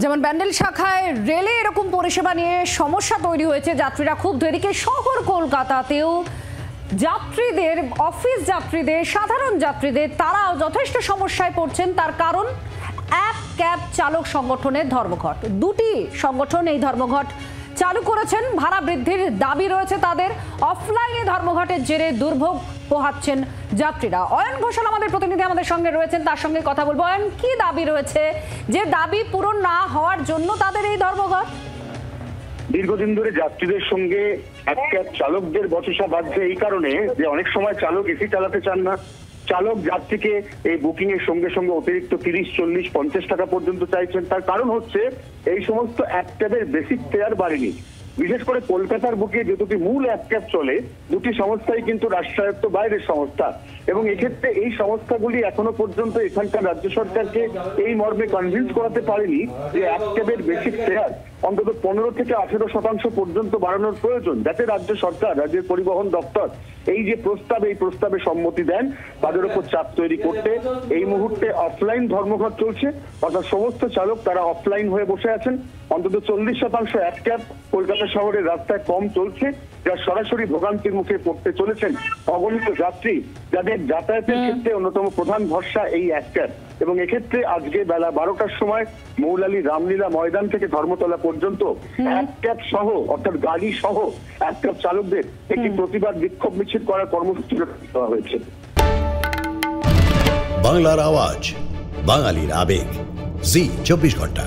যেমন ব্যান্ডেল শাখায় রেলে এরকম পরিষেবা নিয়ে সমস্যা তৈরি হয়েছে, যাত্রীরা খুব এদিকে শহর কলকাতাতেও যাত্রীদের, অফিস যাত্রীদের, সাধারণ যাত্রীদের তারাও যথেষ্ট সমস্যায় পড়ছেন। তার কারণ এক ক্যাব চালক সংগঠনের ধর্মঘট। দুটি সংগঠন এই ধর্মঘট চালু করেছেন। ভাড়া বৃদ্ধির দাবি রয়েছে তাদের। অফলাইনে ধর্মঘটের জেরে দুর্ভোগ পোহাচ্ছেন যাত্রীরা। অয়ন ঘোষাল আমাদের প্রতিনিধি আমাদের সঙ্গে রয়েছেন, তার সঙ্গে কথা বলবো। অয়ন, কি দাবি রয়েছে, যে দাবি পূরণ না হওয়ার জন্য তাদের এই ধর্মঘট? দীর্ঘদিন ধরে যাত্রীদের সঙ্গে এক ক্যাব চালকদের বচসা বাঁধছে এই কারণে যে অনেক সময় চালক এসি চালাতে চান না। চালক যাত্রীকে এই বুকিং এর সঙ্গে সঙ্গে অতিরিক্ত 30, 40, 50 টাকা পর্যন্ত চাইছেন। তার কারণ হচ্ছে এই সমস্ত এক ক্যাবের বেসিক ফেয়ার বাড়েনি। বিশেষ করে কলকাতার বুকে যে দুটি মূল এক ক্যাব চলে, দুটি সংস্থাই কিন্তু রাষ্ট্রায়ত্ত বাইরের সংস্থা, এবং এক্ষেত্রে এই সংস্থাগুলি এখনো পর্যন্ত এখানকার রাজ্য সরকারকে এই মর্মে কনভিন্স করাতে পারেনি যে এক ক্যাবের বেসিক ফেয়ার অন্তত 15 থেকে 18% পর্যন্ত বাড়ানোর প্রয়োজন, যাতে রাজ্য সরকার, রাজ্যের পরিবহন দপ্তর এই যে প্রস্তাব, এই প্রস্তাবে সম্মতি দেন। তাদের উপর চাপ তৈরি করতে এই মুহূর্তে অফলাইন ধর্মঘট চলছে, অর্থাৎ সমস্ত চালক তারা অফলাইন হয়ে বসে আছেন। অন্তত 40% এক ক্যাব কলকাতা শহরের রাস্তায় কম চলছে, যা সরাসরি ভোগান্তির মুখে পড়তে চলেছেন অগণিত যাত্রী, যাদের যাতায়াতের ক্ষেত্রে অন্যতম প্রধান ভরসা এই এক ক্যাব। এবং এক্ষেত্রে আজকে বেলা 12টার সময় মৌলালী রামলীলা ময়দান থেকে ধর্মতলা পর্যন্ত এক ক্যাব সহ, অর্থাৎ গাড়ি সহ এক ক্যাব চালকদের একটি প্রতিবাদ বিক্ষোভ মিছিল করার কর্মসূচি দেওয়া হয়েছে। বাংলার আওয়াজ, বাঙালির আবেগ, জি 24 ঘন্টা।